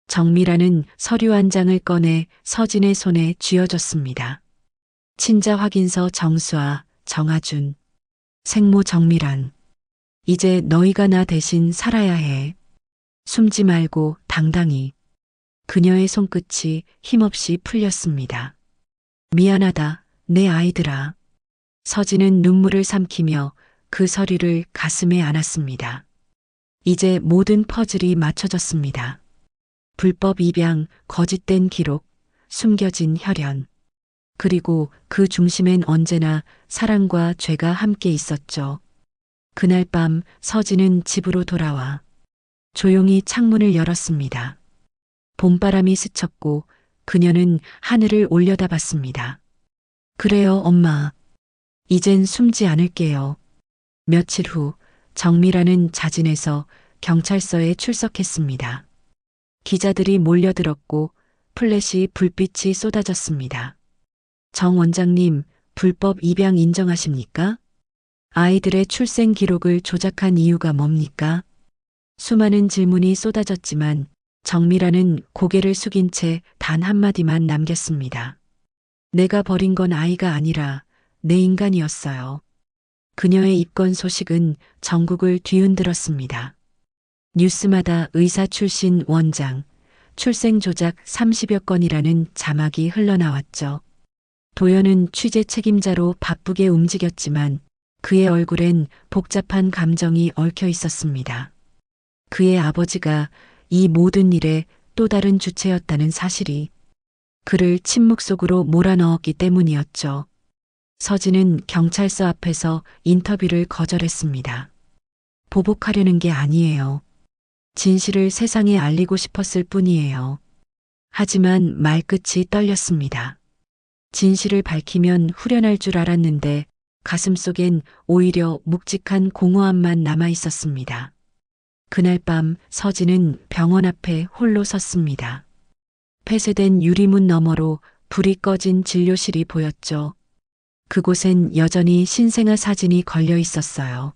정미라는 서류 한 장을 꺼내 서진의 손에 쥐어줬습니다. 친자 확인서 정수아, 정하준, 생모 정미란. 이제 너희가 나 대신 살아야 해. 숨지 말고 당당히. 그녀의 손끝이 힘없이 풀렸습니다. 미안하다, 내 아이들아. 서진은 눈물을 삼키며 그 서류를 가슴에 안았습니다. 이제 모든 퍼즐이 맞춰졌습니다. 불법 입양, 거짓된 기록, 숨겨진 혈연. 그리고 그 중심엔 언제나 사랑과 죄가 함께 있었죠. 그날 밤 서진은 집으로 돌아와 조용히 창문을 열었습니다. 봄바람이 스쳤고 그녀는 하늘을 올려다봤습니다. 그래요, 엄마. 이젠 숨지 않을게요. 며칠 후 정미라는 자진해서 경찰서에 출석했습니다. 기자들이 몰려들었고 플래시 불빛이 쏟아졌습니다. 정 원장님, 불법 입양 인정하십니까? 아이들의 출생 기록을 조작한 이유가 뭡니까? 수많은 질문이 쏟아졌지만 정미라는 고개를 숙인 채 단 한마디만 남겼습니다. 내가 버린 건 아이가 아니라 내 인간이었어요. 그녀의 입건 소식은 전국을 뒤흔들었습니다. 뉴스마다 의사 출신 원장, 출생 조작 30여 건이라는 자막이 흘러나왔죠. 도연은 취재 책임자로 바쁘게 움직였지만 그의 얼굴엔 복잡한 감정이 얽혀 있었습니다. 그의 아버지가 이 모든 일의 또 다른 주체였다는 사실이 그를 침묵 속으로 몰아넣었기 때문이었죠. 서진은 경찰서 앞에서 인터뷰를 거절했습니다. 보복하려는 게 아니에요. 진실을 세상에 알리고 싶었을 뿐이에요. 하지만 말끝이 떨렸습니다. 진실을 밝히면 후련할 줄 알았는데 가슴속엔 오히려 묵직한 공허함만 남아 있었습니다. 그날 밤 서진은 병원 앞에 홀로 섰습니다. 폐쇄된 유리문 너머로 불이 꺼진 진료실이 보였죠. 그곳엔 여전히 신생아 사진이 걸려 있었어요.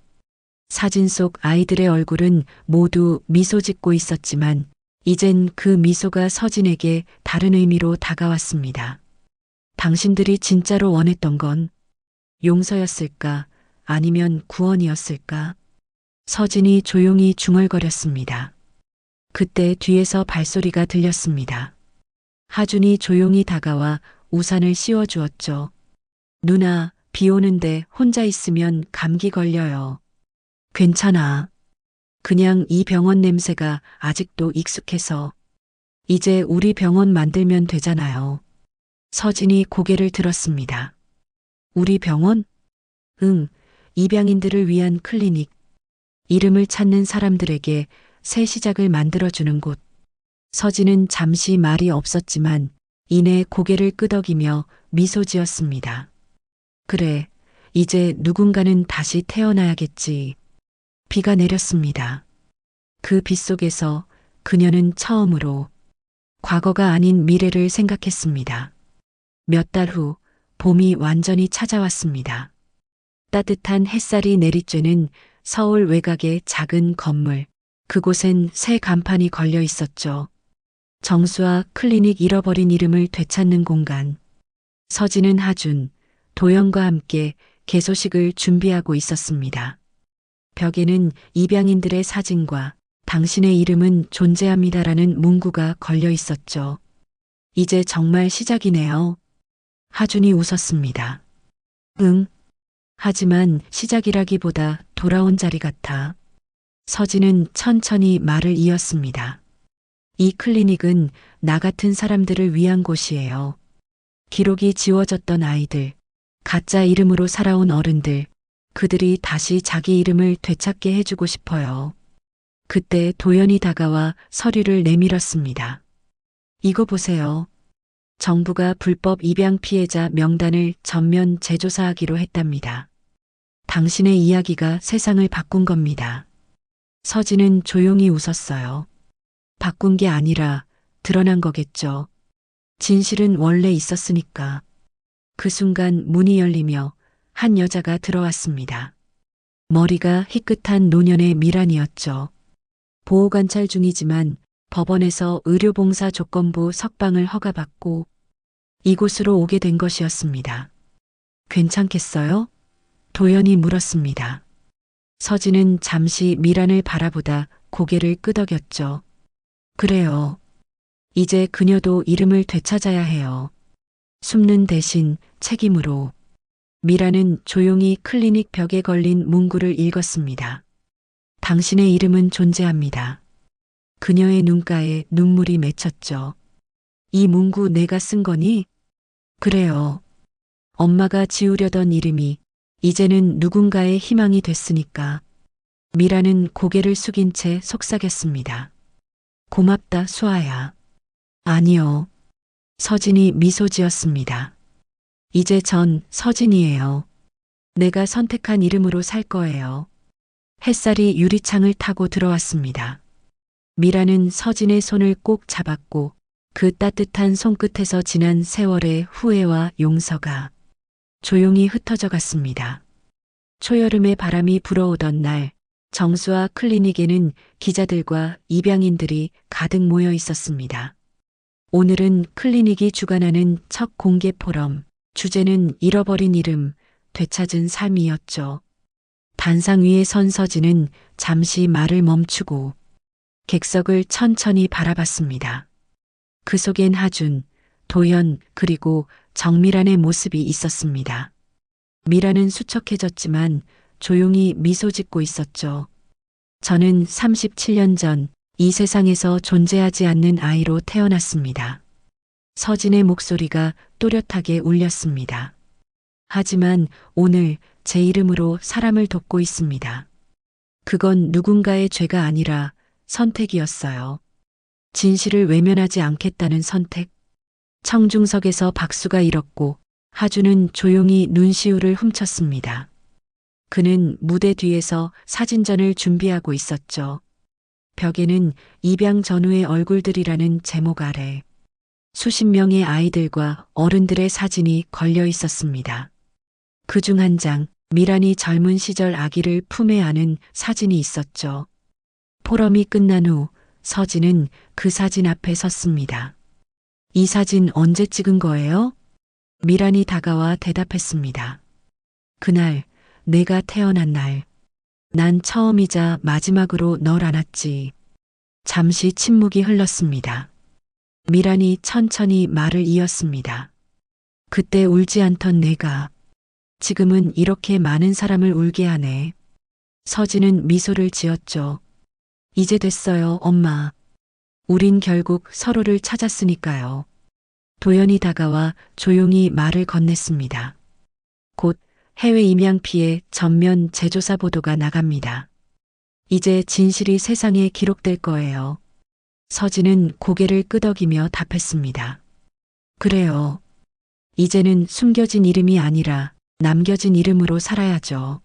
사진 속 아이들의 얼굴은 모두 미소 짓고 있었지만 이젠 그 미소가 서진에게 다른 의미로 다가왔습니다. 당신들이 진짜로 원했던 건 용서였을까? 아니면 구원이었을까? 서진이 조용히 중얼거렸습니다. 그때 뒤에서 발소리가 들렸습니다. 하준이 조용히 다가와 우산을 씌워주었죠. 누나, 비 오는데 혼자 있으면 감기 걸려요. 괜찮아. 그냥 이 병원 냄새가 아직도 익숙해서. 이제 우리 병원 만들면 되잖아요. 서진이 고개를 들었습니다. 우리 병원? 응, 입양인들을 위한 클리닉. 이름을 찾는 사람들에게 새 시작을 만들어주는 곳. 서진은 잠시 말이 없었지만 이내 고개를 끄덕이며 미소 지었습니다. 그래, 이제 누군가는 다시 태어나야겠지. 비가 내렸습니다. 그 빗 속에서 그녀는 처음으로 과거가 아닌 미래를 생각했습니다. 몇 달 후 봄이 완전히 찾아왔습니다. 따뜻한 햇살이 내리쬐는 서울 외곽의 작은 건물. 그곳엔 새 간판이 걸려 있었죠. 정수아 클리닉 잃어버린 이름을 되찾는 공간. 서진은 하준, 도연과 함께 개소식을 준비하고 있었습니다. 벽에는 입양인들의 사진과 당신의 이름은 존재합니다라는 문구가 걸려 있었죠. 이제 정말 시작이네요. 하준이 웃었습니다. 응. 하지만 시작이라기보다 돌아온 자리 같아. 서진은 천천히 말을 이었습니다. 이 클리닉은 나 같은 사람들을 위한 곳이에요. 기록이 지워졌던 아이들, 가짜 이름으로 살아온 어른들, 그들이 다시 자기 이름을 되찾게 해주고 싶어요. 그때 도연이 다가와 서류를 내밀었습니다. 이거 보세요. 정부가 불법 입양 피해자 명단을 전면 재조사하기로 했답니다. 당신의 이야기가 세상을 바꾼 겁니다. 서진은 조용히 웃었어요. 바꾼 게 아니라 드러난 거겠죠. 진실은 원래 있었으니까. 그 순간 문이 열리며 한 여자가 들어왔습니다. 머리가 희끗한 노년의 미란이었죠. 보호관찰 중이지만 법원에서 의료봉사 조건부 석방을 허가받고 이곳으로 오게 된 것이었습니다. 괜찮겠어요? 도연이 물었습니다. 서진은 잠시 미란을 바라보다 고개를 끄덕였죠. 그래요. 이제 그녀도 이름을 되찾아야 해요. 숨는 대신 책임으로. 미란은 조용히 클리닉 벽에 걸린 문구를 읽었습니다. 당신의 이름은 존재합니다. 그녀의 눈가에 눈물이 맺혔죠. 이 문구 내가 쓴 거니? 그래요. 엄마가 지우려던 이름이 이제는 누군가의 희망이 됐으니까. 미라는 고개를 숙인 채 속삭였습니다. 고맙다, 수아야. 아니요. 서진이 미소 지었습니다. 이제 전 서진이에요. 내가 선택한 이름으로 살 거예요. 햇살이 유리창을 타고 들어왔습니다. 미라는 서진의 손을 꼭 잡았고 그 따뜻한 손끝에서 지난 세월의 후회와 용서가 조용히 흩어져 갔습니다. 초여름의 바람이 불어오던 날, 정수아 클리닉에는 기자들과 입양인들이 가득 모여 있었습니다. 오늘은 클리닉이 주관하는 첫 공개 포럼, 주제는 잃어버린 이름, 되찾은 삶이었죠. 단상 위에 선 서진은 잠시 말을 멈추고 객석을 천천히 바라봤습니다. 그 속엔 하준, 도연, 그리고 정미란의 모습이 있었습니다. 미라는 수척해졌지만 조용히 미소 짓고 있었죠. 저는 37년 전 이 세상에서 존재하지 않는 아이로 태어났습니다. 서진의 목소리가 또렷하게 울렸습니다. 하지만 오늘 제 이름으로 사람을 돕고 있습니다. 그건 누군가의 죄가 아니라 선택이었어요. 진실을 외면하지 않겠다는 선택. 청중석에서 박수가 일었고 하주는 조용히 눈시울을 훔쳤습니다. 그는 무대 뒤에서 사진전을 준비하고 있었죠. 벽에는 입양 전후의 얼굴들이라는 제목 아래 수십 명의 아이들과 어른들의 사진이 걸려 있었습니다. 그중 한 장, 미란이 젊은 시절 아기를 품에 안은 사진이 있었죠. 포럼이 끝난 후 서진은 그 사진 앞에 섰습니다. 이 사진 언제 찍은 거예요? 미란이 다가와 대답했습니다. 그날, 내가 태어난 날. 난 처음이자 마지막으로 널 안았지. 잠시 침묵이 흘렀습니다. 미란이 천천히 말을 이었습니다. 그때 울지 않던 내가 지금은 이렇게 많은 사람을 울게 하네. 서진은 미소를 지었죠. 이제 됐어요, 엄마. 우린 결국 서로를 찾았으니까요. 도연이 다가와 조용히 말을 건넸습니다. 곧 해외 임양 피해 전면 재조사 보도가 나갑니다. 이제 진실이 세상에 기록될 거예요. 서진은 고개를 끄덕이며 답했습니다. 그래요. 이제는 숨겨진 이름이 아니라 남겨진 이름으로 살아야죠.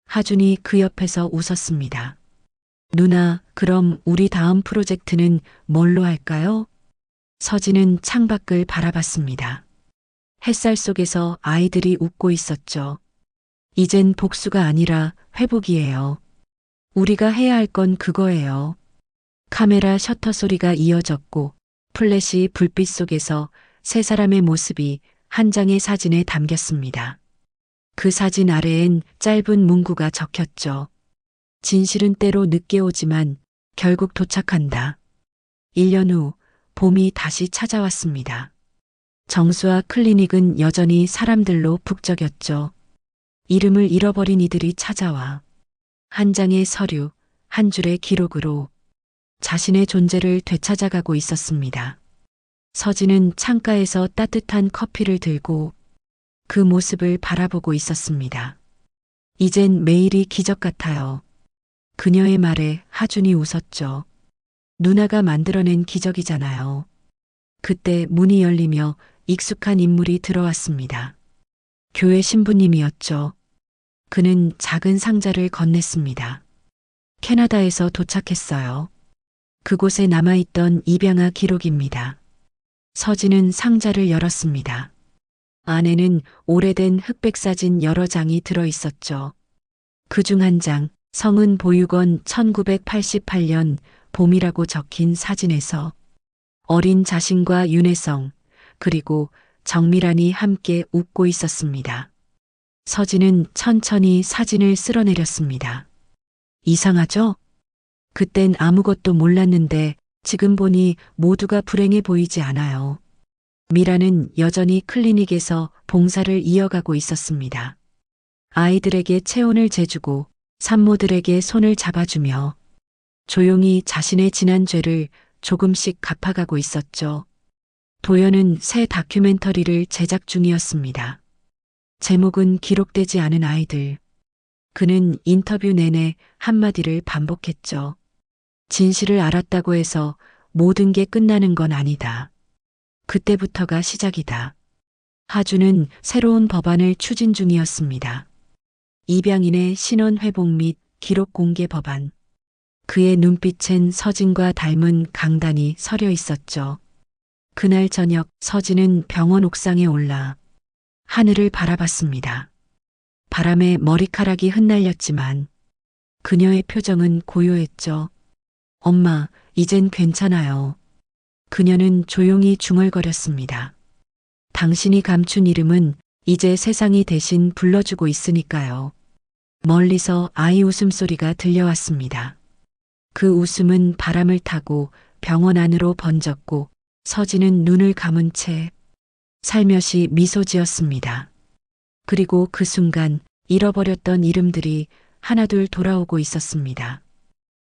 하준이 그 옆에서 웃었습니다. 누나, 그럼 우리 다음 프로젝트는 뭘로 할까요? 서진은 창밖을 바라봤습니다. 햇살 속에서 아이들이 웃고 있었죠. 이젠 복수가 아니라 회복이에요. 우리가 해야 할 건 그거예요. 카메라 셔터 소리가 이어졌고 플래시 불빛 속에서 세 사람의 모습이 한 장의 사진에 담겼습니다. 그 사진 아래엔 짧은 문구가 적혔죠. 진실은 때로 늦게 오지만 결국 도착한다. 1년 후 봄이 다시 찾아왔습니다. 정수아 클리닉은 여전히 사람들로 북적였죠. 이름을 잃어버린 이들이 찾아와 한 장의 서류, 한 줄의 기록으로 자신의 존재를 되찾아가고 있었습니다. 서진은 창가에서 따뜻한 커피를 들고 그 모습을 바라보고 있었습니다. 이젠 매일이 기적 같아요. 그녀의 말에 하준이 웃었죠. 누나가 만들어낸 기적이잖아요. 그때 문이 열리며 익숙한 인물이 들어왔습니다. 교회 신부님이었죠. 그는 작은 상자를 건넸습니다. 캐나다에서 도착했어요. 그곳에 남아있던 입양아 기록입니다. 서진은 상자를 열었습니다. 안에는 오래된 흑백 사진 여러 장이 들어 있었죠. 그중 한 장, 성은 보육원 1988년 봄이라고 적힌 사진에서 어린 자신과 윤혜성, 그리고 정미란이 함께 웃고 있었습니다. 서진은 천천히 사진을 쓸어내렸습니다. 이상하죠? 그땐 아무것도 몰랐는데 지금 보니 모두가 불행해 보이지 않아요. 미라는 여전히 클리닉에서 봉사를 이어가고 있었습니다. 아이들에게 체온을 재주고 산모들에게 손을 잡아주며 조용히 자신의 지난 죄를 조금씩 갚아가고 있었죠. 도연은 새 다큐멘터리를 제작 중이었습니다. 제목은 기록되지 않은 아이들. 그는 인터뷰 내내 한마디를 반복했죠. 진실을 알았다고 해서 모든 게 끝나는 건 아니다. 그때부터가 시작이다. 하주는 새로운 법안을 추진 중이었습니다. 입양인의 신원 회복 및 기록 공개 법안. 그의 눈빛엔 서진과 닮은 강단이 서려 있었죠. 그날 저녁 서진은 병원 옥상에 올라 하늘을 바라봤습니다. 바람에 머리카락이 흩날렸지만 그녀의 표정은 고요했죠. 엄마, 이젠 괜찮아요. 그녀는 조용히 중얼거렸습니다. 당신이 감춘 이름은 이제 세상이 대신 불러주고 있으니까요. 멀리서 아이 웃음소리가 들려왔습니다. 그 웃음은 바람을 타고 병원 안으로 번졌고 서진은 눈을 감은 채 살며시 미소 지었습니다. 그리고 그 순간 잃어버렸던 이름들이 하나둘 돌아오고 있었습니다.